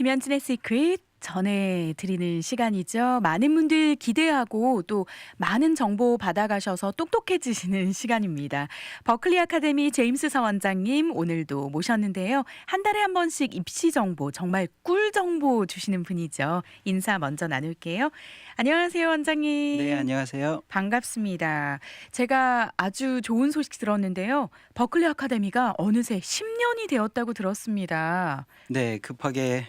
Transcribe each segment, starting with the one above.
김현진의 시크릿 전해드리는 시간이죠. 많은 분들 기대하고 또 많은 정보 받아가셔서 똑똑해지시는 시간입니다. 버클리 아카데미 제임스 서 원장님 오늘도 모셨는데요. 한 달에 한 번씩 입시 정보, 정말 꿀 정보 주시는 분이죠. 인사 먼저 나눌게요. 안녕하세요, 원장님. 네, 안녕하세요. 반갑습니다. 제가 아주 좋은 소식 들었는데요. 버클리 아카데미가 어느새 10년이 되었다고 들었습니다. 네, 급하게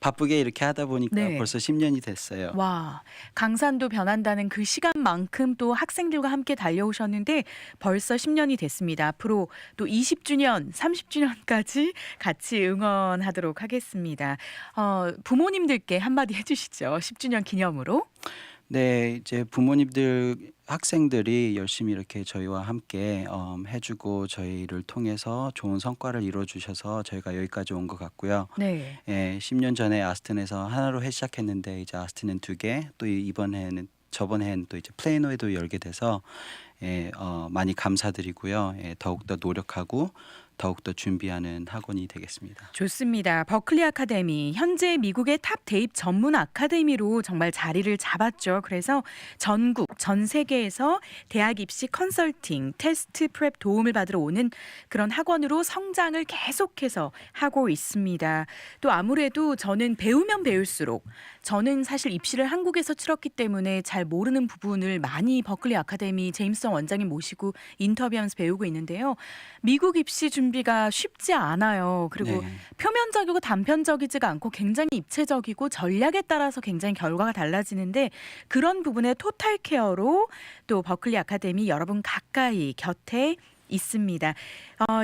바쁘게 이렇게 하다 보니까 네. 벌써 10년이 됐어요. 와, 강산도 변한다는 그 시간만큼 또 학생들과 함께 달려오셨는데 벌써 10년이 됐습니다. 앞으로 또 20주년, 30주년까지 같이 응원하도록 하겠습니다. 부모님들께 한마디 해주시죠. 10주년 기념으로. 네, 이제 부모님들, 학생들이 열심히 이렇게 저희와 함께 해주고 저희를 통해서 좋은 성과를 이뤄주셔서 저희가 여기까지 온 것 같고요. 네. 10년 전에 아스튼에서 하나로 해 시작했는데 이제 아스튼은 2개, 또 이번에는 저번 해는 또 이제 플레이노에도 열게 돼서 많이 감사드리고요. 더욱더 노력하고 더욱더 준비하는 학원이 되겠습니다. 좋습니다. 버클리 아카데미 현재 미국의 탑 대입 전문 아카데미로 정말 자리를 잡았죠. 그래서 전국 전 세계에서 대학 입시 컨설팅, 테스트 프랩 도움을 받으러 오는 그런 학원으로 성장을 계속해서 하고 있습니다. 또 아무래도 저는 배우면 배울수록 저는 사실 입시를 한국에서 치렀기 때문에 잘 모르는 부분을 많이 버클리 아카데미 제임스 원장님 모시고 인터뷰하면서 배우고 있는데요. 미국 입시 준비가 쉽지 않아요. 그리고 네. 표면적이고 단편적이지가 않고 굉장히 입체적이고 전략에 따라서 굉장히 결과가 달라지는데 그런 부분의 토탈 케어로 또 버클리 아카데미 여러분 가까이 곁에 있습니다.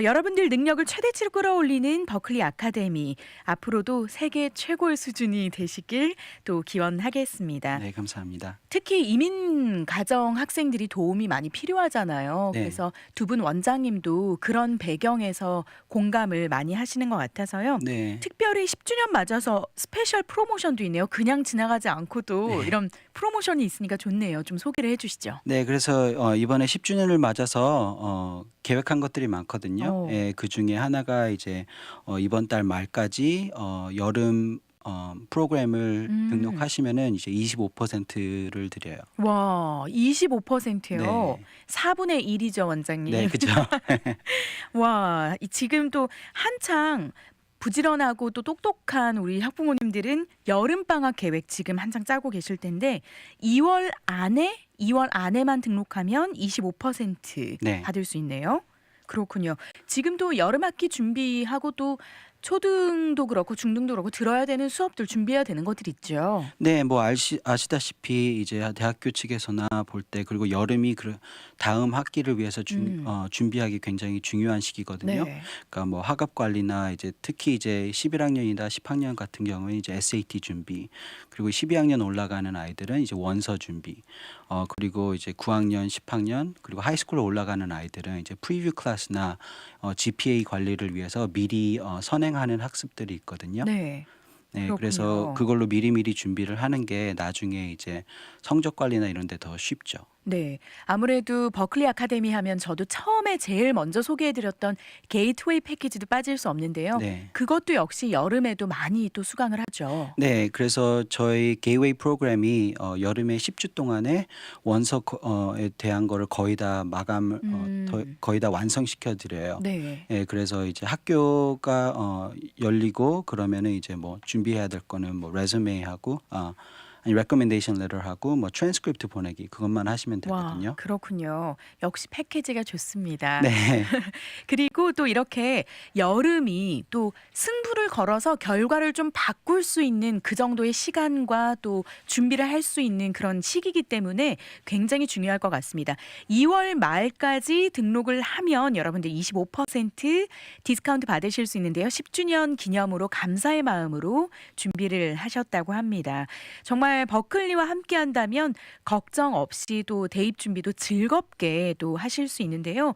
여러분들 능력을 최대치로 끌어올리는 버클리 아카데미 앞으로도 세계 최고의 수준이 되시길 또 기원하겠습니다. 네, 감사합니다. 특히 이민 가정 학생들이 도움이 많이 필요하잖아요. 네. 그래서 두 분 원장님도 그런 배경에서 공감을 많이 하시는 것 같아서요. 네. 특별히 10주년 맞아서 스페셜 프로모션도 있네요. 그냥 지나가지 않고도 네. 이런 프로모션이 있으니까 좋네요. 좀 소개를 해주시죠. 네, 그래서 이번에 10주년을 맞아서 계획한 것들이 많거든요. 그 중에 하나가 이제 이번 달 말까지 여름 프로그램을 등록하시면은 이제 25%를 드려요. 와, 25%요. 네. 4분의 1이죠, 원장님. 네, 그죠. 와, 지금 또 한창 부지런하고 또 똑똑한 우리 학부모님들은 여름방학 계획 지금 한창 짜고 계실 텐데 2월 안에만 등록하면 25% 네. 받을 수 있네요. 그렇군요. 지금 또 여름학기 준비하고 또 초등도 그렇고 중등도 그렇고 들어야 되는 수업들 준비해야 되는 것들 있죠. 네, 뭐 아시다시피 이제 대학교 측에서나 볼 때 그리고 여름이 다음 학기를 위해서 준비하기 굉장히 중요한 시기거든요. 네. 그러니까 뭐 학업 관리나 이제 특히 이제 11학년이나 10학년 같은 경우는 이제 SAT 준비, 그리고 12학년 올라가는 아이들은 이제 원서 준비, 그리고 이제 9학년, 10학년 그리고 하이스쿨로 올라가는 아이들은 이제 프리뷰 클래스나 GPA 관리를 위해서 미리 선행하는 학습들이 있거든요. 네. 네, 그렇군요. 그래서 그걸로 미리미리 준비를 하는 게 나중에 이제 성적 관리나 이런 데 더 쉽죠. 네. 아무래도 버클리 아카데미 하면 저도 처음에 제일 먼저 소개해드렸던 게이트웨이 패키지도 빠질 수 없는데요. 네. 그것도 역시 여름에도 많이 또 수강을 하죠. 네, 그래서 저희 게이웨이 프로그램이 여름에 10주 동안에 원서에 대한 거를 거의 다 마감을 거의 다 완성시켜 드려요. 네. 예, 그래서 이제 학교가 열리고 그러면은 이제 뭐 준비해야 될 거는 뭐 레주메하고 아니 recommendation letter하고 뭐 트랜스크립트 보내기 그것만 하시면 와, 되거든요. 그렇군요. 역시 패키지가 좋습니다. 네. 그리고 또 이렇게 여름이 또 승부를 걸어서 결과를 좀 바꿀 수 있는 그 정도의 시간과 또 준비를 할 수 있는 그런 시기이기 때문에 굉장히 중요할 것 같습니다. 2월 말까지 등록을 하면 여러분들 25% 디스카운트 받으실 수 있는데요. 10주년 기념으로 감사의 마음으로 준비를 하셨다고 합니다. 정말 버클리와 함께 한다면 걱정 없이 또 대입 준비도 즐겁게 또 하실 수 있는데요.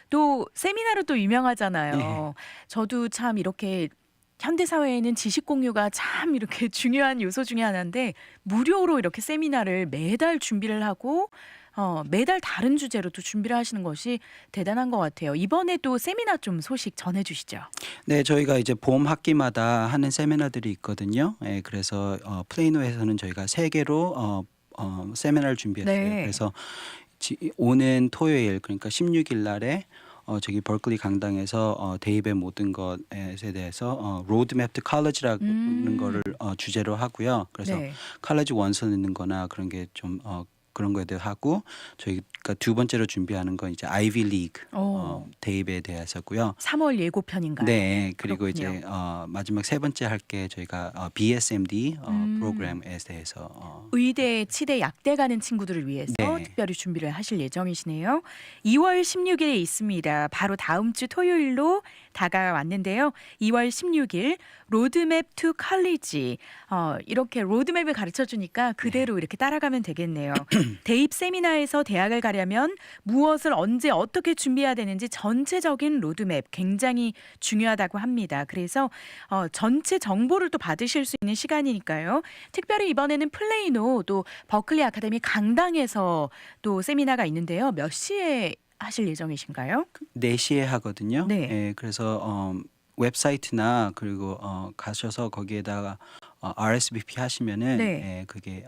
또 세미나로 또 유명하잖아요. 네. 저도 참 이렇게 현대 사회에는 지식 공유가 참 이렇게 중요한 요소 중에 하나인데 무료로 이렇게 세미나를 매달 준비를 하고 매달 다른 주제로 또 준비를 하시는 것이 대단한 것 같아요. 이번에 또 세미나 좀 소식 전해주시죠. 네, 저희가 이제 봄 학기마다 하는 세미나들이 있거든요. 예, 그래서 플레이노에서는 저희가 3개로 세미나를 준비했어요. 네. 그래서 오는 토요일 그러니까 16일 날에 저기 벌클리 강당에서 대입의 모든 것에 대해서 로드맵 투 컬리지라는 거를 주제로 하고요. 그래서 네. 컬리지 원서 넣는 거나 그런 게 좀 그런 거에 대해 하고 저희가 두 번째로 준비하는 건 이제 아이비 리그 대입에 대해서고요. 3월 예고편인가요? 네, 그리고 그렇군요. 이제 마지막 세 번째 할 게 저희가 BSMD 프로그램에 대해서 의대, 치대, 약대 가는 친구들을 위해서 네. 특별히 준비를 하실 예정이시네요. 2월 16일에 있습니다. 바로 다음 주 토요일로 다가왔는데요. 2월 16일 로드맵 투 컬리지. 이렇게 로드맵을 가르쳐 주니까 그대로 이렇게 따라가면 되겠네요. 대입 세미나에서 대학을 가려면 무엇을 언제 어떻게 준비해야 되는지 전체적인 로드맵 굉장히 중요하다고 합니다. 그래서 전체 정보를 또 받으실 수 있는 시간이니까요. 특별히 이번에는 플레이노 또 버클리 아카데미 강당에서 또 세미나가 있는데요. 몇 시에 하실 예정이신가요? 4시에 하거든요. 네. 예, 그래서 웹사이트나 그리고 가셔서 거기에다가 RSVP 하시면은 네. 예, 그게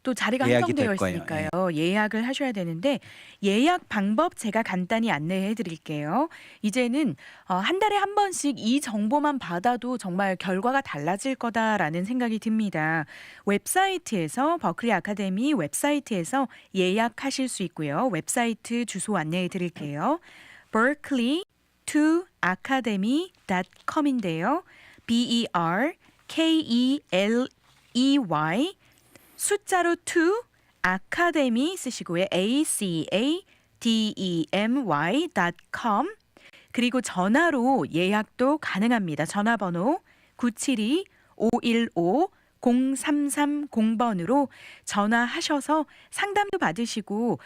또 자리가 예약이 한정되어 될 거예요. 있으니까요. 예약을 하셔야 되는데 예약 방법 제가 간단히 안내해 드릴게요. 이제는 한 달에 한 번씩 이 정보만 받아도 정말 결과가 달라질 거다라는 생각이 듭니다. 웹사이트에서 버클리 아카데미 웹사이트에서 예약하실 수 있고요. 웹사이트 주소 안내해 드릴게요. berkeley2academy.com인데요. BERKELEY 숫자로 2 아카데미 쓰시고요. academy.com 그리고 전화로 예약도 가능합니다. 전화번호 972-515-0330번으로 전화하셔서 상담도 받으시고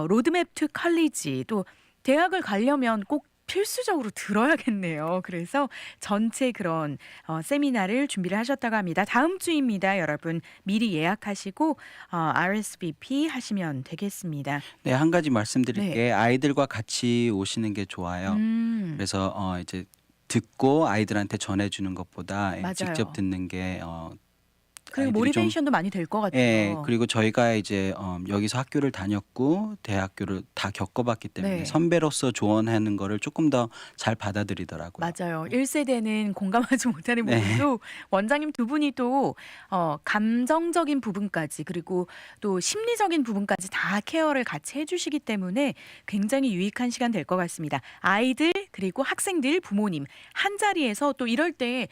로드맵 투 컬리지 또 대학을 가려면 꼭 필수적으로 들어야겠네요. 그래서 전체 그런 세미나를 준비를 하셨다고 합니다. 다음 주입니다. 여러분 미리 예약하시고 RSVP 하시면 되겠습니다. 네, 한 가지 말씀드릴 네. 게 아이들과 같이 오시는 게 좋아요. 그래서 이제 듣고 아이들한테 전해주는 것보다 맞아요. 직접 듣는 게 그리고 아이들이 좀 모티베이션도 많이 될 것 같아요. 예, 그리고 저희가 이제 여기서 학교를 다녔고 대학교를 다 겪어봤기 때문에 네. 선배로서 조언하는 거를 조금 더 잘 받아들이더라고요. 맞아요. 1세대는 공감하지 못하는 네. 부분도 원장님 두 분이 또 감정적인 부분까지 그리고 또 심리적인 부분까지 다 케어를 같이 해주시기 때문에 굉장히 유익한 시간 될 것 같습니다. 아이들 그리고 학생들 부모님 한 자리에서 또 이럴 때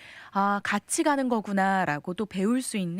같이 가는 거구나라고 또 배울 수 있는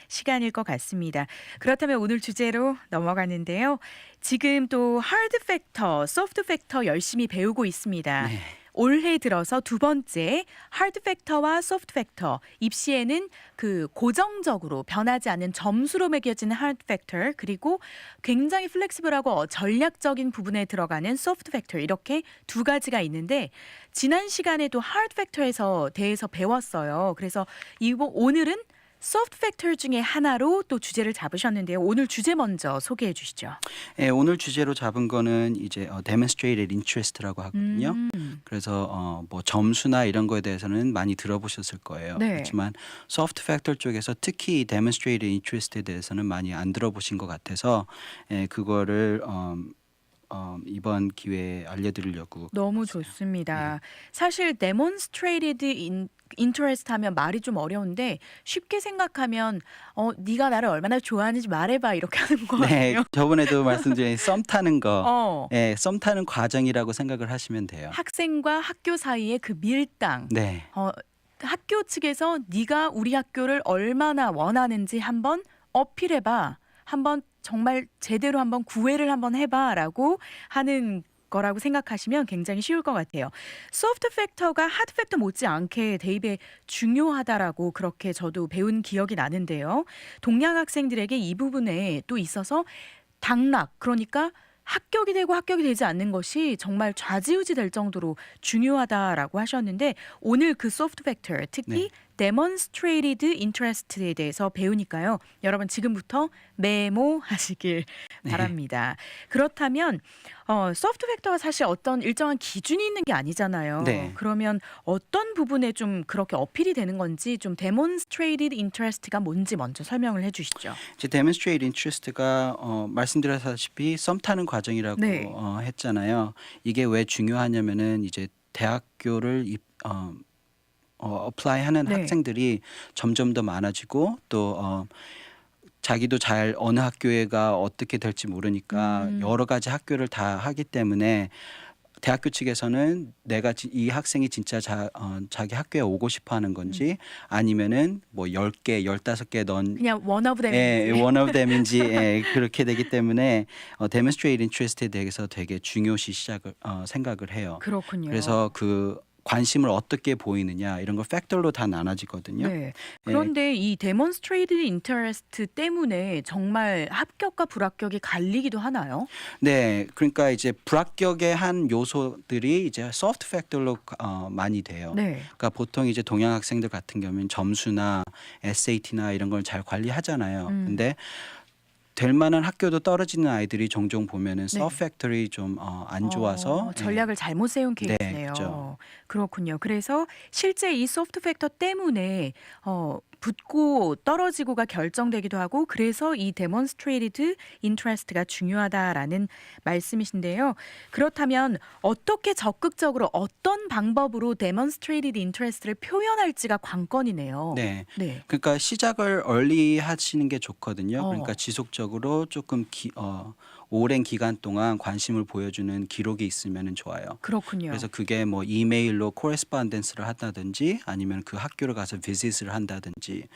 시간일 것 같습니다. 그렇다면 오늘 주제로 넘어가는데요. 지금 또 하드 팩터, 소프트 팩터 열심히 배우고 있습니다. 네. 올해 들어서 두 번째 하드 팩터와 소프트 팩터 입시에는 그 고정적으로 변하지 않는 점수로 매겨지는 하드 팩터 그리고 굉장히 플렉시블하고 전략적인 부분에 들어가는 소프트 팩터 이렇게 두 가지가 있는데 지난 시간에도 하드 팩터에서 대해서 배웠어요. 그래서 오늘은 소프트 팩터 중에 하나로 또 주제를 잡으셨는데요. 오늘 주제 먼저 소개해 주시죠. 예, 오늘 주제로 잡은 거는 이제 demonstrated interest라고 하거든요. 그래서 뭐 점수나 이런 거에 대해서는 많이 들어보셨을 거예요. 네. 그렇지만 soft factor 쪽에서 특히 demonstrated interest에 대해서는 많이 안 들어보신 것 같아서 그거를 이번 기회에 알려드리려고. 너무 좋습니다. 사실 demonstrated interest 하면 말이 좀 어려운데 쉽게 생각하면 네가 나를 얼마나 좋아하는지 말해봐 이렇게 하는 거 네, 같아요. 저번에도 말씀드린 썸 타는 거, 어, 썸 타는 과정이라고 생각을 하시면 돼요. 학생과 학교 사이의 그 밀당. 네, 학교 측에서 네가 우리 학교를 얼마나 원하는지 한번 어필해봐. 한번 정말 제대로 한번 구애를 한번 해봐라고 하는 거라고 생각하시면 굉장히 쉬울 것 같아요. 소프트 팩터가 하드 팩터 못지않게 대입에 중요하다라고 그렇게 저도 배운 기억이 나는데요. 동양 학생들에게 이 부분에 또 있어서 당락 그러니까 합격이 되고 합격이 되지 않는 것이 정말 좌지우지 될 정도로 중요하다라고 하셨는데 오늘 그 소프트 팩터 특히 네. demonstrated interest에 대해서 배우니까요. 여러분 지금부터 메모하시길 바랍니다. 그렇다면 소프트 팩터가 사실 어떤 일정한 기준이 있는 게 아니잖아요. 네. 그러면 어떤 부분에 좀 그렇게 어필이 되는 건지 좀 demonstrated interest가 뭔지 먼저 설명을 해주시죠. 이제 demonstrate interest가 말씀드렸다시피 썸 타는 과정이라고 네. 했잖아요. 이게 왜 중요하냐면은 이제 대학교를 apply하는 네. 학생들이 점점 더 많아지고 또 자기도 잘 어느 학교가 어떻게 될지 모르니까 여러 가지 학교를 다 하기 때문에 대학교 측에서는 내가 이 학생이 진짜 자기 학교에 오고 싶어 하는 건지 아니면은 뭐 10개, 15개 넌 그냥 one of 예, them인지. one of them인지 예, 그렇게 되기 때문에 demonstrate interest에 대해서 되게 중요시 생각을 해요. 그렇군요. 그래서 그 관심을 어떻게 보이느냐 이런 거 팩tor로 다 나눠지거든요. 네. 예, 그런데 이 demonstrated interest 때문에 정말 합격과 불합격이 갈리기도 하나요? 네, 그러니까 이제 불합격의 한 요소들이 이제 soft factor로 많이 돼요. 네. 그러니까 보통 이제 동양 학생들 같은 경우는 점수나 SAT나 이런 걸 잘 관리하잖아요. 근데 될 만한 학교도 떨어지는 아이들이 종종 보면은 네. soft factor이 좀 안 좋아서 전략을 잘못 세운 네, 케이스네요. 그죠. 그렇군요. 그래서 실제 이 소프트 팩터 때문에 붙고 떨어지고가 결정되기도 하고 그래서 이 demonstrated interest가 중요하다라는 말씀이신데요. 그렇다면 어떻게 적극적으로 어떤 방법으로 demonstrated interest를 표현할지가 관건이네요. 네. 네. 그러니까 시작을 early 하시는 게 좋거든요. 그러니까 어. 지속적으로 조금 오랜 기간 동안 관심을 보여주는 기록이 있으면 좋아요. 그렇군요. 그래서 그게 뭐 이메일로 코레스pondence를 한다든지 아니면 그 학교를 가서 비짓을 한다든지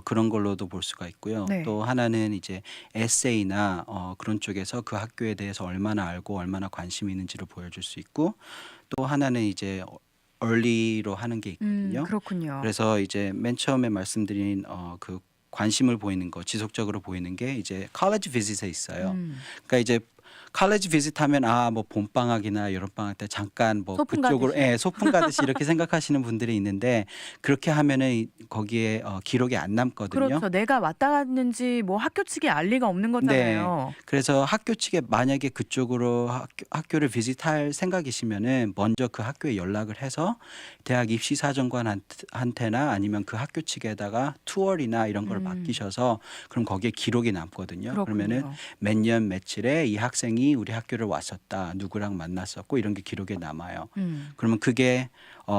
그런 걸로도 볼 수가 있고요. 네. 또 하나는 이제 에세이나 그런 쪽에서 그 학교에 대해서 얼마나 알고 얼마나 관심이 있는지를 보여줄 수 있고 또 하나는 이제 early로 하는 게 있거든요. 그렇군요. 그래서 이제 맨 처음에 말씀드린 그 관심을 보이는 거, 지속적으로 보이는 게 이제 college visit에 있어요. 그러니까 이제 college visit 하면 뭐 봄방학이나 여름방학 때 잠깐 뭐 소풍 그쪽으로 가듯이. 소풍 가듯이 이렇게 생각하시는 분들이 있는데 그렇게 하면은 거기에 기록이 안 남거든요. 그렇죠. 내가 왔다 갔는지 뭐 학교 측에 알 리가 없는 거잖아요. 그래서 학교 측에 만약에 그쪽으로 학교를 비짓할 생각이시면은 먼저 그 학교에 연락을 해서 대학 입시 사정관한테나 아니면 그 학교 측에다가 투어리나 이런 걸 맡기셔서 그럼 거기에 기록이 남거든요. 그러면은 그렇군요. 몇 년 며칠에 이 학생이 우리 학교를 왔었다. 누구랑 만났었고 이런 게 기록에 남아요. 그러면 그게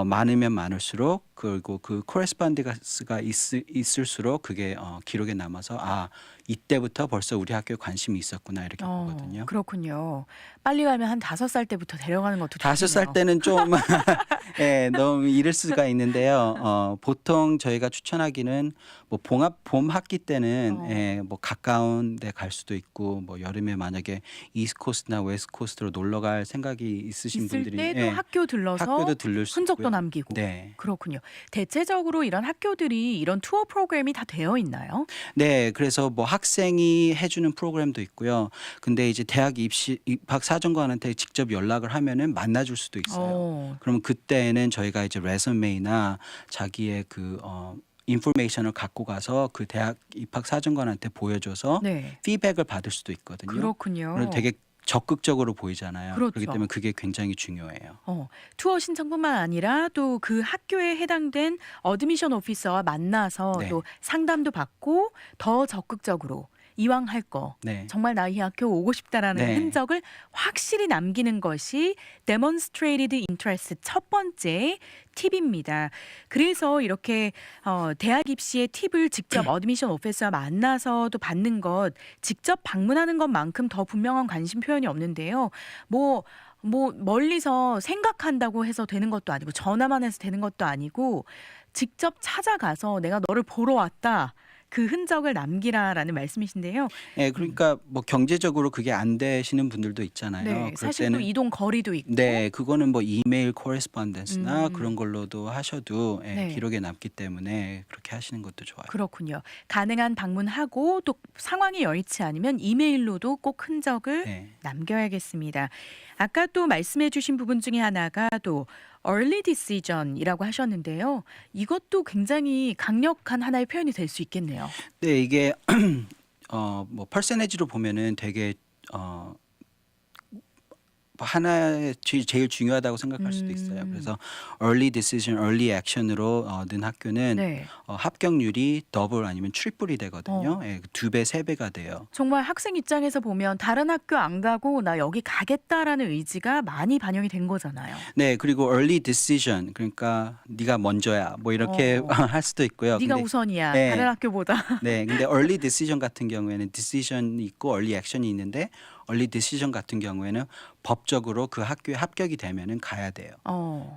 많으면 많을수록 그리고 그 코레스pondence가 있을수록 그게 기록에 남아서 이때부터 벌써 우리 학교에 관심이 있었구나 이렇게 보거든요. 그렇군요. 빨리 가면 한 5살 때부터 데려가는 것도 5살 좋겠네요. 때는 좀 너무 이를 수가 있는데요. 보통 저희가 추천하기는 뭐 봄 학기 때는 뭐 가까운 데 갈 수도 있고 뭐 여름에 만약에 이스트 코스트나 웨스트 코스트로 놀러 갈 생각이 있으신 있을 분들이 때도 학교 들러서 학교도 들를 수 흔적도 있고요. 남기고. 네. 그렇군요. 대체적으로 이런 학교들이 이런 투어 프로그램이 다 되어 있나요? 네, 그래서 뭐 학생이 해주는 프로그램도 있고요. 근데 이제 대학 입학 사정관한테 직접 연락을 하면은 만나줄 수도 있어요. 그러면 그때는 저희가 이제 레sume나 자기의 그 인포메이션을 갖고 가서 그 대학 입학 사정관한테 보여줘서 네. 피드백을 받을 수도 있거든요. 그렇군요. 그래서 되게 적극적으로 보이잖아요. 그렇기 그렇죠. 때문에 그게 굉장히 중요해요. 투어 신청뿐만 아니라 또 그 학교에 해당된 어드미션 오피서와 만나서 네. 또 상담도 받고 더 적극적으로 이왕 할 거 네. 정말 나 이 학교 오고 싶다라는 네. 흔적을 확실히 남기는 것이 demonstrated interest 첫 번째 팁입니다. 그래서 이렇게 대학 입시의 팁을 직접 어드미션 오피서와 만나서도 받는 것, 직접 방문하는 것만큼 더 분명한 관심 표현이 없는데요. 뭐 멀리서 생각한다고 해서 되는 것도 아니고 전화만 해서 되는 것도 아니고 직접 찾아가서 내가 너를 보러 왔다. 그 흔적을 남기라라는 말씀이신데요. 네, 그러니까 뭐 경제적으로 그게 안 되시는 분들도 있잖아요. 네, 그럴 사실 또 때는 이동 거리도 있고. 네, 그거는 뭐 이메일 코레스pondence나 음. 그런 걸로도 하셔도 네. 기록에 남기 때문에 그렇게 하시는 것도 좋아요. 그렇군요. 가능한 방문하고 또 상황이 여의치 않으면 이메일로도 꼭 흔적을 네. 남겨야겠습니다. 아까 또 말씀해 주신 부분 중에 하나가 또 early decision이라고 하셨는데요. 이것도 굉장히 강력한 하나의 표현이 될 수 있겠네요. 네, 이게 뭐 퍼센티지로 보면은 되게 하나의 제일 중요하다고 생각할 수도 있어요. 그래서 early decision, early action으로 는 학교는 네. 합격률이 더블 아니면 트리플이 되거든요. 예, 2배, 3배가 돼요. 정말 학생 입장에서 보면 다른 학교 안 가고 나 여기 가겠다라는 의지가 많이 반영이 된 거잖아요. 네, 그리고 early decision 그러니까 네가 먼저야 뭐 이렇게 할 수도 있고요. 네가 근데 우선이야. 네. 다른 학교보다. 네, 근데 early decision 같은 경우에는 decision이 있고 early action이 있는데 early decision 같은 경우에는 법적으로 그 학교에 합격이 되면은 가야 돼요.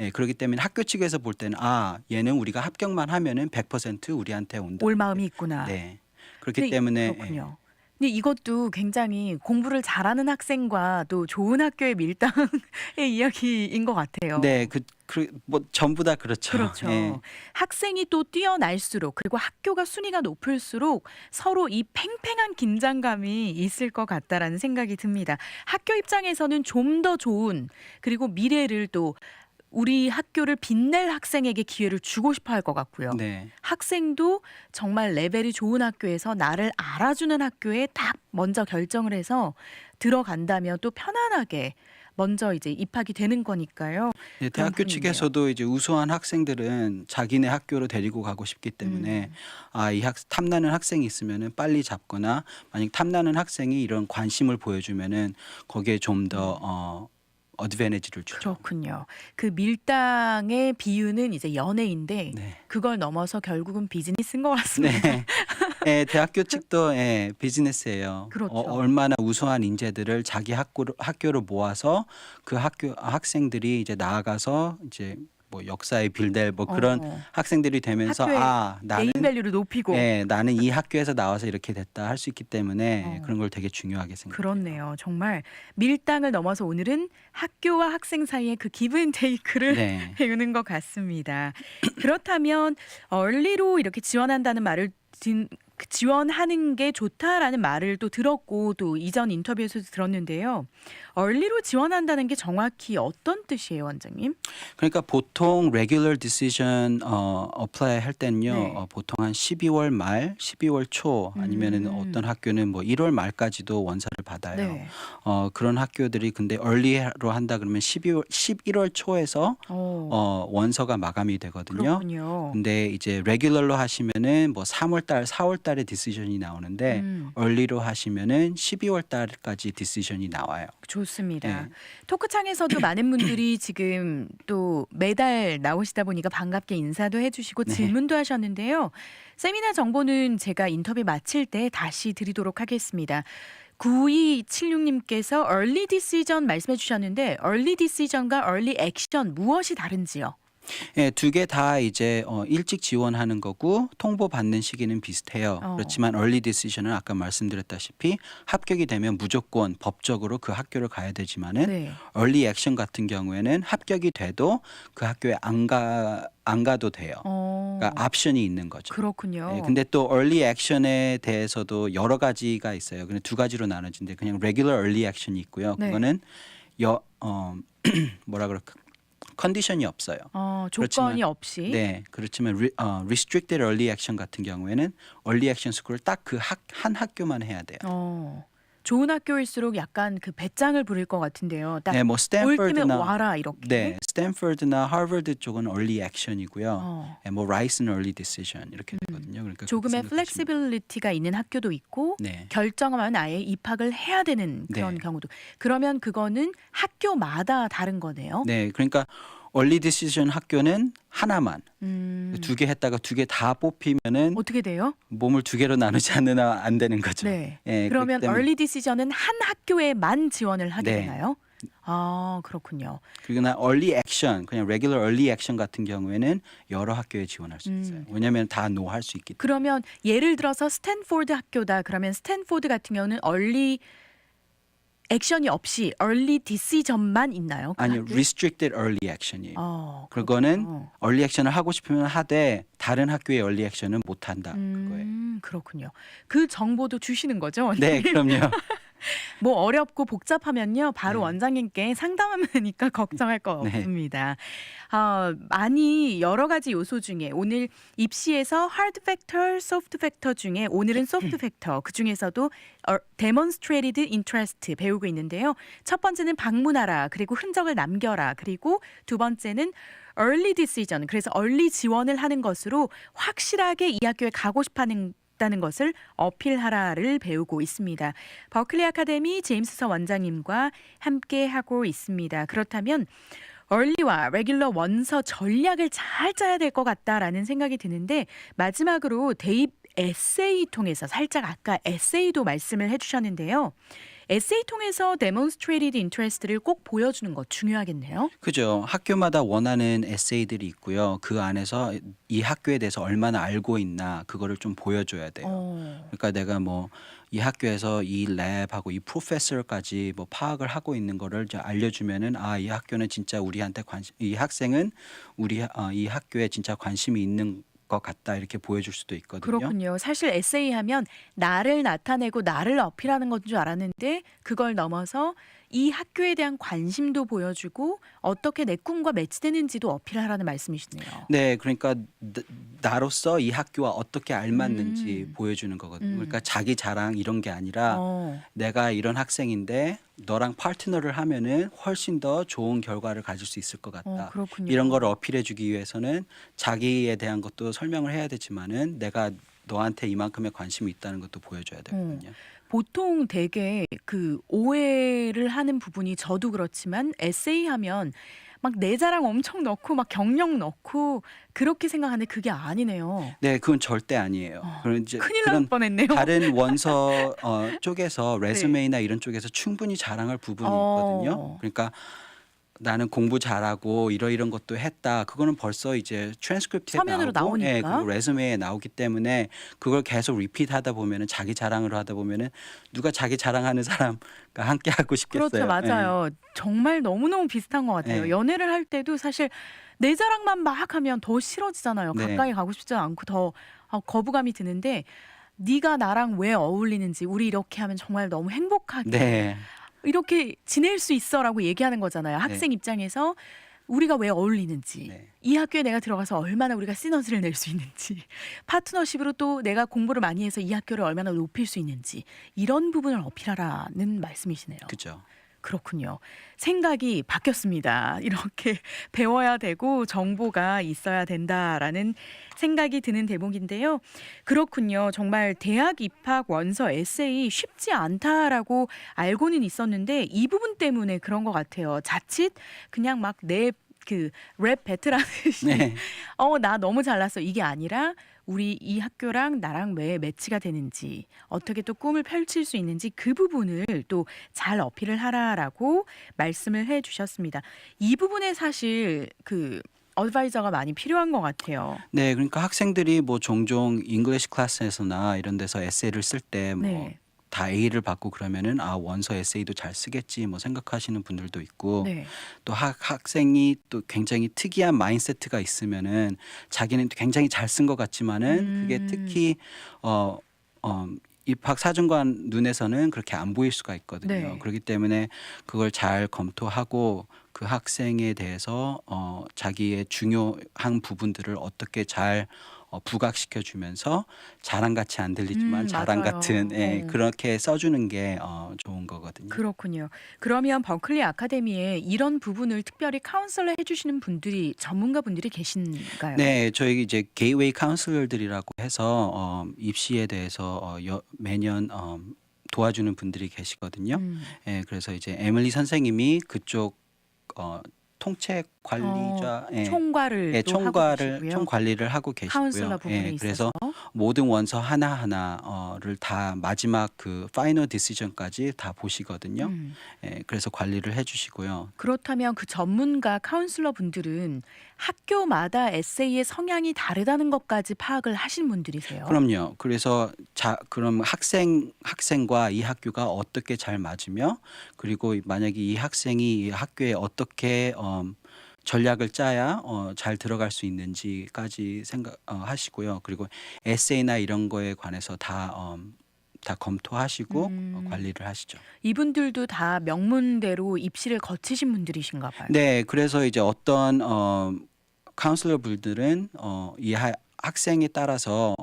예, 그렇기 때문에 학교 측에서 볼 때는 얘는 우리가 합격만 하면은 100% 우리한테 온다. 올 마음이 있구나. 네. 그렇기 근데 때문에 그렇군요. 근데 이것도 굉장히 공부를 잘하는 학생과 또 좋은 학교의 밀당의 이야기인 것 같아요. 네, 뭐 전부 다 그렇죠. 그렇죠. 예. 학생이 또 뛰어날수록 그리고 학교가 순위가 높을수록 서로 이 팽팽한 긴장감이 있을 것 같다라는 생각이 듭니다. 학교 입장에서는 좀 더 좋은 그리고 미래를 또 우리 학교를 빛낼 학생에게 기회를 주고 싶어 할 것 같고요. 네. 학생도 정말 레벨이 좋은 학교에서 나를 알아주는 학교에 딱 먼저 결정을 해서 들어간다면 또 편안하게 먼저 이제 입학이 되는 거니까요. 네, 그런 대학교 부분이네요. 측에서도 이제 우수한 학생들은 자기네 학교로 데리고 가고 싶기 때문에 이 탐나는 학생이 있으면은 빨리 잡거나 만약 탐나는 학생이 이런 관심을 보여주면은 거기에 좀 더 어드밴티지를 주죠. 그렇군요. 그 밀당의 비유는 이제 연애인데 네. 그걸 넘어서 결국은 비즈니스인 것 같습니다. 네. 예, 대학교 측도 비즈니스예요. 그렇죠. 얼마나 우수한 인재들을 자기 학교로 모아서 그 학생들이 이제 나아가서 이제 뭐 역사의 빌될 뭐 그런 어. 학생들이 되면서 학교의 나는 네임밸류를 높이고 나는 이 학교에서 나와서 이렇게 됐다 할 수 있기 때문에 어. 그런 걸 되게 중요하게 생각해요. 그렇네요. 정말 밀당을 넘어서 오늘은 학교와 학생 사이의 그 기브앤테이크를 네. 배우는 것 같습니다. 그렇다면 얼리로 이렇게 지원한다는 말을 지원하는 게 좋다라는 말을 또 들었고 또 이전 인터뷰에서도 들었는데요. 얼리로 지원한다는 게 정확히 어떤 뜻이에요, 원장님? 그러니까 보통 regular decision apply 할 때는요. 네. 보통 한 12월 말, 12월 초 아니면은 어떤 학교는 뭐 1월 말까지도 원서를 받아요. 네. 그런 학교들이 근데 early로 한다 그러면 11월 초에서 원서가 마감이 되거든요. 그렇군요. 근데 이제 레귤러로 하시면은 뭐 3월 달, 4월 달에 디시전이 나오는데 early로 하시면은 12월 달까지 디시전이 나와요. 좋습니다. 네. 토크창에서도 많은 분들이 지금 또 매달 나오시다 보니까 반갑게 인사도 해주시고 네. 질문도 하셨는데요. 세미나 정보는 제가 인터뷰 마칠 때 다시 드리도록 하겠습니다. 9276님께서 early decision 말씀해 주셨는데 early decision과 early action 무엇이 다른지요? 예, 두 개 다 이제 일찍 지원하는 거고 통보 받는 시기는 비슷해요. 그렇지만 early decision은 아까 말씀드렸다시피 합격이 되면 무조건 법적으로 그 학교를 가야 되지만은 네. early action 같은 경우에는 합격이 돼도 그 학교에 안 가도 돼요. 그러니까 옵션이 있는 거죠. 그렇군요. 네, 근데 또 early action에 대해서도 여러 가지가 있어요. 그냥 두 가지로 나눠지는데 그냥 regular early action이 있고요. 네. 그거는 뭐라 그럴까? 컨디션이 없어요. 조건이 없이. 네, 그렇지만 restricted early action 같은 경우에는 early action 스쿨을 딱 그 한 학교만 해야 돼요. 좋은 학교일수록 약간 그 배짱을 부릴 것 같은데요. 딱 네, 뭐 올 때면 스탠퍼드나 와라 이렇게. 네, 스탠퍼드나 하버드 쪽은 early action이고요. 네, 뭐 라이스는 early decision 이렇게 되거든요. 그러니까 조금의 그렇게 생각하시면 플렉시빌리티가 있는 학교도 있고 네. 결정하면 아예 입학을 해야 되는 그런 네. 경우도. 그러면 그거는 학교마다 다른 거네요. 네, 그러니까 early decision 학교는 하나만 두 개 했다가 두 개 다 뽑히면은 어떻게 돼요? 몸을 두 개로 나누지 않으면 안 되는 거죠. 네. 예, 그러면 그렇기 때문에- early decision은 한 학교에만 지원을 하게 네. 되나요? 그렇군요. 그리고 나 early action 그냥 regular early action 같은 경우에는 여러 학교에 지원할 수 있어요. 왜냐하면 다 no 할 수 있기 때문에. 그러면 예를 들어서 스탠포드 학교다. 그러면 스탠포드 같은 경우는 early 액션이 없이 early decision만 있나요? 그 아니요, 학교에? restricted early action이에요. 그거는 그렇군요. early action을 하고 싶으면 하되 다른 학교의 early action은 못 한다 그거예요. 그렇군요. 그 정보도 주시는 거죠? 네, 그럼요. 뭐 어렵고 복잡하면요. 바로 네. 원장님께 상담하면 되니까 걱정할 거 네. 없습니다. 많이 여러 가지 요소 중에 오늘 입시에서 하드 팩터, 소프트 팩터 중에 오늘은 소프트 팩터 그중에서도 demonstrated interest 배우고 있는데요. 첫 번째는 방문하라. 그리고 흔적을 남겨라. 그리고 두 번째는 early decision. 그래서 early 지원을 하는 것으로 확실하게 이 학교에 가고 싶어 다는 것을 어필하라를 배우고 있습니다. 버클리 아카데미 제임스 원장님과 함께 하고 있습니다. 그렇다면 얼리와 레귤러 원서 전략을 잘 짜야 될 것 같다라는 생각이 드는데 마지막으로 대입 에세이 통해서 살짝 아까 에세이도 말씀을 해주셨는데요. 에세이 통해서 demonstrated interest를 꼭 보여주는 것 중요하겠네요. 그죠. 학교마다 원하는 에세이들이 있고요. 그 안에서 이 학교에 대해서 얼마나 알고 있나 그거를 좀 보여줘야 돼요. 어, 그러니까 내가 뭐 이 학교에서 이 랩하고 이 프로페서까지 뭐 파악을 하고 있는 거를 이제 알려주면은 이 학교는 진짜 우리한테 이 학생은 이 학교에 진짜 관심이 있는 것 같다 이렇게 보여줄 수도 있거든요. 그렇군요. 사실 에세이 하면 나를 나타내고 나를 어필하는 건 줄 알았는데 그걸 넘어서 이 학교에 대한 관심도 보여주고 어떻게 내 꿈과 매치되는지도 어필하라는 말씀이시네요. 네, 그러니까 나로서 이 학교와 어떻게 알맞는지 음, 보여주는 거거든요. 그러니까 음, 자기 자랑 이런 게 아니라 어, 내가 이런 학생인데 너랑 파트너를 하면은 훨씬 더 좋은 결과를 가질 수 있을 것 같다. 그렇군요. 이런 걸 어필해 주기 위해서는 자기에 대한 것도 설명을 해야 되지만은 내가 너한테 이만큼의 관심이 있다는 것도 보여줘야 어. 되거든요. 보통 되게 그 오해를 하는 부분이 저도 그렇지만 에세이 하면 막 내 자랑 엄청 넣고 막 경력 넣고 그렇게 생각하는데 그게 아니네요. 네, 그건 절대 아니에요. 어, 그런 이제 큰일 날 그런 뻔했네요. 다른 원서 쪽에서 네. 레sume나 이런 쪽에서 충분히 자랑할 부분이 있거든요. 어, 그러니까 나는 공부 잘하고 이런 것도 했다. 그거는 벌써 이제 트랜스크립트에 서면으로 나오고, 그리고 나오니까. 레sume에 나오기 때문에 그걸 계속 리피트하다 보면은 자기 자랑을 하다 보면은 누가 자기 자랑하는 사람과 함께 하고 그렇죠. 싶겠어요. 예. 맞아요. 정말 너무너무 비슷한 것 같아요. 예. 연애를 할 때도 사실 내 자랑만 막 하면 더 싫어지잖아요. 네. 가까이 가고 싶지 않고 더 거부감이 드는데 네가 나랑 왜 어울리는지 우리 이렇게 하면 정말 너무 행복하게 네. 이렇게 지낼 수 있어라고 얘기하는 거잖아요. 네. 학생 입장에서 우리가 왜 어울리는지, 네. 이 학교에 내가 들어가서 얼마나 우리가 시너지를 낼 수 있는지, 파트너십으로 또 내가 공부를 많이 해서 이 학교를 얼마나 높일 수 있는지 이런 부분을 어필하라는 말씀이시네요. 그죠. 그렇군요. 생각이 바뀌었습니다. 이렇게 배워야 되고 정보가 있어야 된다라는 생각이 드는 대목인데요. 그렇군요. 정말 대학 입학 원서 에세이 쉽지 않다라고 알고는 있었는데 이 부분 때문에 그런 것 같아요. 자칫 그냥 막 내 그 랩 배틀하듯이 네. 나 너무 잘났어 이게 아니라 우리 이 학교랑 나랑 왜 매치가 되는지 어떻게 또 꿈을 펼칠 수 있는지 그 부분을 또 잘 어필을 하라라고 말씀을 해 주셨습니다. 이 부분에 사실 그 어드바이저가 많이 필요한 것 같아요. 네, 그러니까 학생들이 뭐 종종 잉글리시 클래스에서나 이런 데서 에세이를 쓸 때 뭐 네. 다 A를 받고 그러면은 원서 에세이도 잘 쓰겠지 뭐 생각하시는 분들도 있고 네. 또 학생이 또 굉장히 특이한 마인드세트가 있으면은 자기는 굉장히 잘 쓴 것 같지만은 그게 음. 특히 어, 입학 사정관 눈에서는 그렇게 안 보일 수가 있거든요. 네. 그렇기 때문에 그걸 잘 검토하고 그 학생에 대해서 자기의 중요한 부분들을 어떻게 잘 부각시켜 주면서 자랑같이 안 들리지만 자랑 같은 맞아요. 그렇게 써주는 게 좋은 거거든요. 그렇군요. 그러면 버클리 아카데미에 이런 부분을 특별히 카운슬러 해 주시는 분들이 전문가 분들이 계신가요? 네, 저희 이제 게이웨이 카운슬러들이라고 해서 입시에 대해서 매년 도와주는 분들이 계시거든요. 음. 그래서 이제 에밀리 선생님이 그쪽 통째 어, 관리자, 총괄을 또 하고 계시고요. 총 관리를 하고 카운슬러 계시고요. 부분에 그래서 있어서. 모든 원서 하나하나를 다 마지막 그 파이널 디시전까지 다 보시거든요. 음. 그래서 관리를 해주시고요. 그렇다면 그 전문가 카운슬러 분들은 학교마다 에세이의 성향이 다르다는 것까지 파악을 하신 분들이세요? 그럼요. 그래서 그럼 학생과 이 학교가 어떻게 잘 맞으며 그리고 만약에 이 학생이 이 학교에 어떻게 전략을 짜야 잘 들어갈 수 있는지까지 하시고요. 그리고 에세이나 이런 거에 관해서 다 다 검토하시고 음. 관리를 하시죠. 이분들도 다 명문대로 입시를 거치신 분들이신가 봐요. 네, 그래서 이제 어떤 카운슬러 분들은 이 학생에 따라서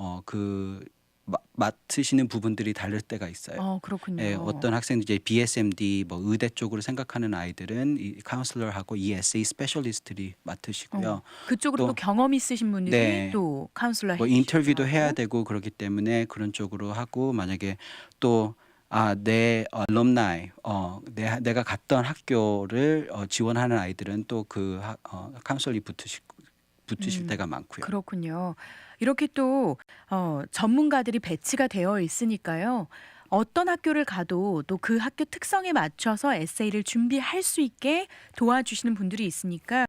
맡으시는 부분들이 다를 때가 있어요. 그렇군요. 예, 어떤 학생들 이제 BSMD 뭐 의대 쪽으로 생각하는 아이들은 이 카운슬러하고 ESA 스페셜리스트들이 맡으시고요. 그쪽으로 또 또 경험 있으신 분들이 네, 또 카운슬러 뭐 해주시기도 인터뷰도 해야 하고. 되고 그렇기 때문에 그런 쪽으로 하고 만약에 또 내 alumni 내가 갔던 학교를 지원하는 아이들은 또 그 카운슬이 붙으실 음, 때가 많고요. 그렇군요. 이렇게 또 전문가들이 배치가 되어 있으니까요. 어떤 학교를 가도 또 그 학교 특성에 맞춰서 에세이를 준비할 수 있게 도와주시는 분들이 있으니까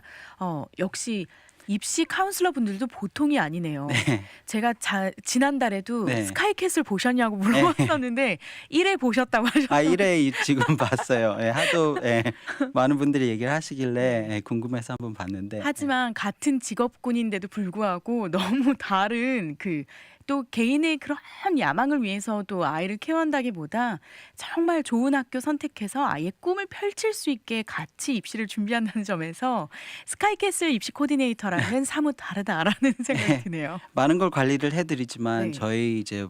역시 입시 카운슬러 분들도 보통이 아니네요. 네, 제가 지난달에도 네, 스카이캐슬 보셨냐고 네. 물어봤었는데 1회 보셨다고 하셨어요. 1회 지금 봤어요. 예, 하도 많은 분들이 얘기를 하시길래 네. 궁금해서 한번 봤는데 하지만 같은 직업군인데도 불구하고 너무 다른 또 개인의 그런 야망을 위해서도 아이를 케어한다기보다 정말 좋은 학교 선택해서 아이의 꿈을 펼칠 수 있게 같이 입시를 준비한다는 점에서 스카이캐슬 입시 코디네이터랑은 사뭇 다르다라는 생각이 네, 드네요. 많은 걸 관리를 해드리지만 네. 저희 이제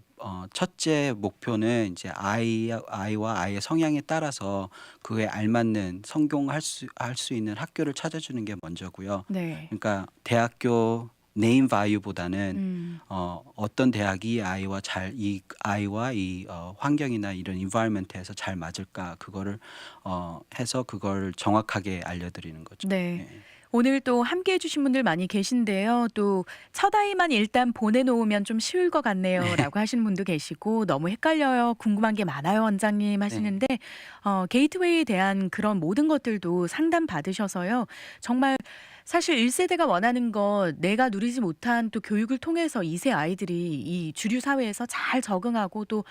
첫째 목표는 이제 아이와 아이의 성향에 따라서 그에 알맞는 성공할 수 있는 학교를 찾아주는 게 먼저고요. 네. 그러니까 대학교 네임 바이유보다는 음. 어떤 대학이 이 아이와 이 환경이나 이런 environment에서 잘 맞을까 그거를 해서 그걸 정확하게 알려드리는 거죠. 네. 예. 오늘 또 함께 해주신 분들 많이 계신데요. 또 첫 아이만 일단 보내놓으면 좀 쉬울 것 같네요라고 하시는 분도 계시고 너무 헷갈려요. 궁금한 게 많아요, 원장님 네. 하시는데 게이트웨이에 대한 그런 모든 것들도 상담 받으셔서요. 정말 사실 1세대가 원하는 것 내가 누리지 못한 또 교육을 통해서 2세 아이들이 이 주류 사회에서 잘 적응하고 또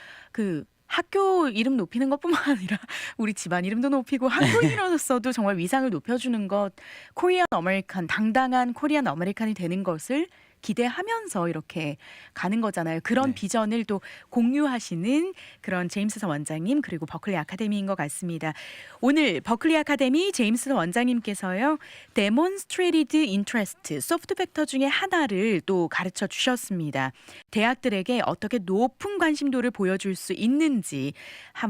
학교 이름 높이는 것뿐만 아니라 우리 집안 이름도 높이고 한국인으로서도 정말 위상을 높여주는 것, 코리안 어메리칸, 당당한 코리안 어메리칸이 되는 것을 기대하면서 이렇게 가는 거잖아요. 그런 네. 비전을 또 공유하시는 그런 제임스선 원장님 그리고 버클리 아카데미인 것 같습니다. 오늘 버클리 아카데미 제임스선 원장님께서요. Demonstrated Interest, 소프트 팩터 중에 하나를 또 가르쳐 주셨습니다. 대학들에게 어떻게 높은 관심도를 보여줄 수 있는지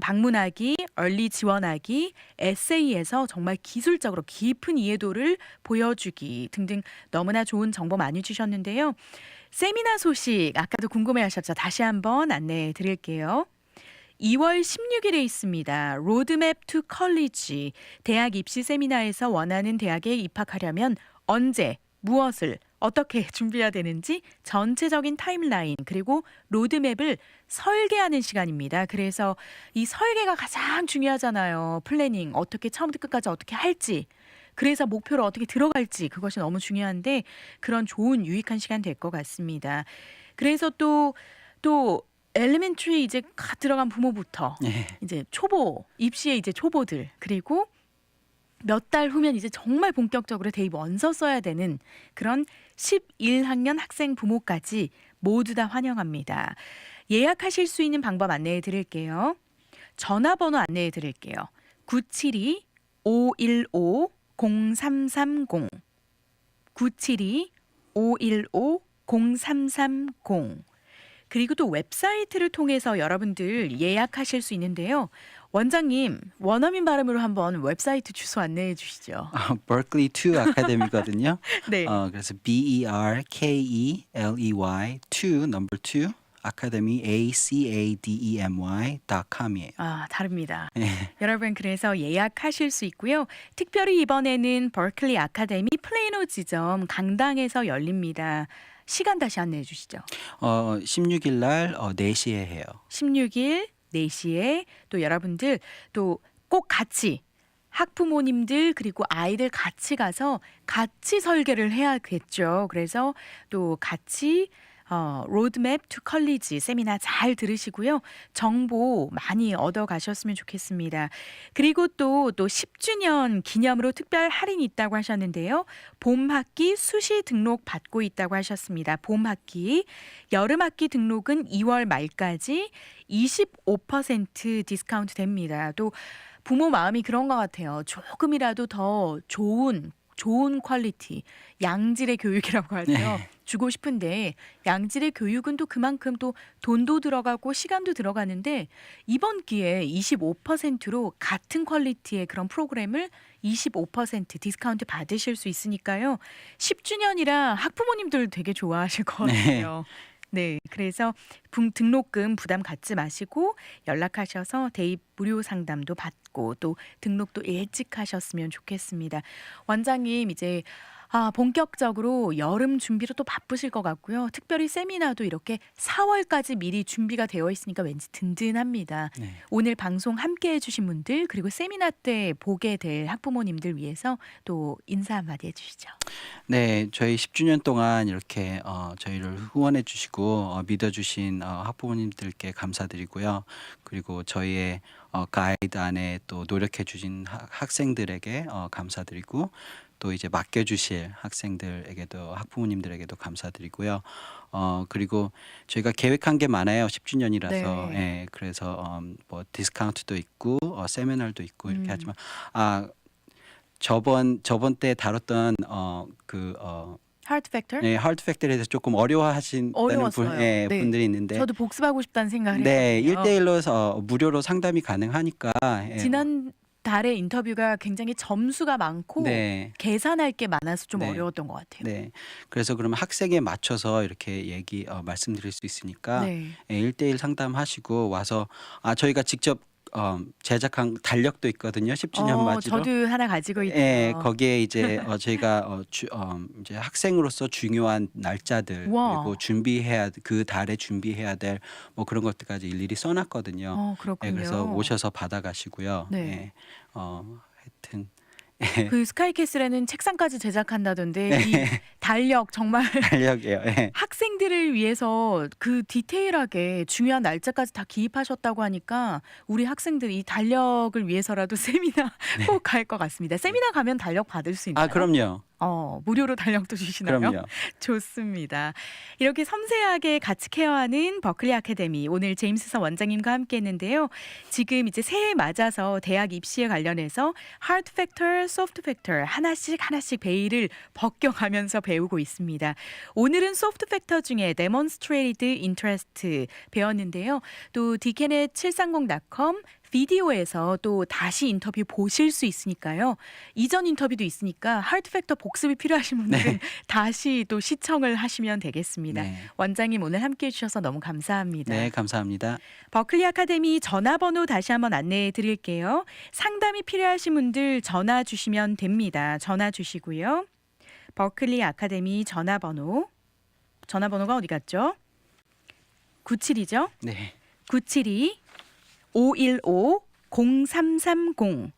방문하기, 얼리 지원하기, 에세이에서 정말 기술적으로 깊은 이해도를 보여주기 등등 너무나 좋은 정보 많이 주셨는데요. 세미나 소식 아까도 궁금해하셨죠? 다시 한번 안내해 드릴게요. 2월 16일에 있습니다. 로드맵 투 컬리지 대학 입시 세미나에서 원하는 대학에 입학하려면 언제 무엇을 어떻게 준비해야 되는지 전체적인 타임라인 그리고 로드맵을 설계하는 시간입니다. 그래서 이 설계가 가장 중요하잖아요. 플래닝 어떻게 처음부터 끝까지 어떻게 할지 그래서 목표를 어떻게 들어갈지 그것이 너무 중요한데 그런 좋은 유익한 시간 될 것 같습니다. 그래서 또 엘리멘터리 이제 들어간 부모부터 예. 이제 초보 입시의 이제 초보들 그리고 몇 달 후면 이제 정말 본격적으로 대입 원서 써야 되는 그런 11학년 학생 부모까지 모두 다 환영합니다. 예약하실 수 있는 방법 안내해 드릴게요. 전화번호 안내해 드릴게요. 972-515-0330 972-515-0330 그리고 또 웹사이트를 통해서 여러분들 예약하실 수 있는데요. 원장님, 원어민 발음으로 한번 웹사이트 주소 안내해 주시죠. Berkeley 2 아카데미거든요. 네. 그래서 BERKELEY 2 number 2 아카데미 academy.com이에요. 다릅니다. 예. 여러분 그래서 예약하실 수 있고요. 특별히 이번에는 버클리 아카데미 플레이노 지점 강당에서 열립니다. 시간 다시 안내해 주시죠. 16일 날 4시에 해요. 16일 4시에 또 여러분들 또 꼭 같이 학부모님들 그리고 아이들 같이 가서 같이 설계를 해야겠죠. 그래서 또 같이 로드맵 투 컬리지 세미나 잘 들으시고요. 정보 많이 얻어 가셨으면 좋겠습니다. 그리고 또 10주년 기념으로 특별 할인이 있다고 하셨는데요. 봄 학기 수시 등록 받고 있다고 하셨습니다. 봄 학기, 여름 학기 등록은 2월 말까지 25% 디스카운트 됩니다. 또 부모 마음이 그런 것 같아요. 조금이라도 더 좋은 퀄리티, 양질의 교육이라고 하죠. 네. 주고 싶은데 양질의 교육은 또 그만큼 또 돈도 들어가고 시간도 들어가는데 이번 기회에 25%로 같은 퀄리티의 그런 프로그램을 25% 디스카운트 받으실 수 있으니까요. 10주년이라 학부모님들 되게 좋아하실 것 네. 같아요. 네, 그래서 등록금 부담 갖지 마시고 연락하셔서 대입 무료 상담도 받고 또 등록도 일찍 하셨으면 좋겠습니다. 원장님 이제 본격적으로 여름 준비로 또 바쁘실 것 같고요. 특별히 세미나도 이렇게 4월까지 미리 준비가 되어 있으니까 왠지 든든합니다. 네. 오늘 방송 함께 해주신 분들 그리고 세미나 때 보게 될 학부모님들 위해서 또 인사 한마디 해주시죠. 네, 저희 10주년 동안 이렇게 저희를 후원해 주시고 믿어 주신 학부모님들께 감사드리고요. 그리고 저희의 가이드 안에 또 노력해 주신 학생들에게 감사드리고 또 이제 맡겨 주실 학생들에게도 학부모님들에게도 감사드리고요. 그리고 저희가 계획한 게 많아요. 10주년이라서. 네. 예, 그래서 뭐 디스카운트도 있고 세미나도 있고 이렇게 음. 하지만 저번 때 다뤘던 하트 팩터? 네, 하트 팩тор에 대해서 조금 어려워하신다는 어려웠어요. 네. 분들이 있는데 저도 복습하고 싶다는 생각을 네, 했거든요. 1대1로 무료로 상담이 가능하니까 지난 달에 인터뷰가 굉장히 점수가 많고 네. 계산할 게 많아서 좀 네. 어려웠던 것 같아요. 네. 그래서 그러면 학생에 맞춰서 이렇게 말씀드릴 수 있으니까 네. 1대1 상담하시고 와서 저희가 직접 제작한 달력도 있거든요. 10주년 맞이로. 저도 하나 가지고 예, 있어요. 거기에 이제 저희가 이제 학생으로서 중요한 날짜들 우와. 그리고 그 달에 준비해야 될 뭐 그런 것들까지 일일이 써놨거든요. 예, 그렇군요. 그래서 오셔서 받아가시고요. 네. 예, 하여튼 그 스카이캐슬에는 책상까지 제작한다던데 네. 이 달력 정말 달력이에요. 예. 학생들을 위해서 그 디테일하게 중요한 날짜까지 다 기입하셨다고 하니까 우리 학생들이 이 달력을 위해서라도 세미나 꼭 갈 것 같습니다. 세미나 가면 달력 받을 수 있나요? 그럼요. 무료로 달력도 주시나요? 그럼요. 좋습니다. 이렇게 섬세하게 같이 케어하는 버클리 아카데미 오늘 제임스 서 원장님과 함께 했는데요. 지금 이제 새해 맞아서 대학 입시에 관련해서 하드 팩터, 소프트 팩터 하나씩 베일을 벗겨가면서 배우고 있습니다. 오늘은 소프트 팩터 중에 demonstrated interest 배웠는데요. 또 dcanet730.com 비디오에서 또 다시 인터뷰 보실 수 있으니까요. 이전 인터뷰도 있으니까 하드 팩터 복습이 필요하신 분들은 다시 또 시청을 하시면 되겠습니다. 네. 원장님 오늘 함께해 주셔서 너무 감사합니다. 네, 감사합니다. 버클리 아카데미 전화번호 다시 한번 안내해 드릴게요. 상담이 필요하신 분들 전화 주시면 됩니다. 전화 주시고요. 버클리 아카데미 전화번호가 어디 갔죠? 97이죠? 네. 972 515-0330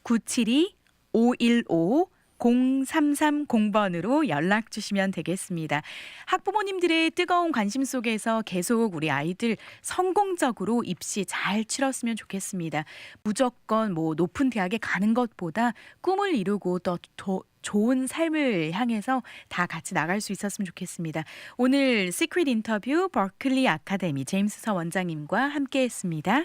972-515-0330번으로 연락 주시면 되겠습니다. 학부모님들의 뜨거운 관심 속에서 계속 우리 아이들 성공적으로 입시 잘 치렀으면 좋겠습니다. 무조건 높은 대학에 가는 것보다 꿈을 이루고 더 좋은 삶을 향해서 다 같이 나갈 수 있었으면 좋겠습니다. 오늘 시크릿 인터뷰 버클리 아카데미 제임스 서 원장님과 함께했습니다.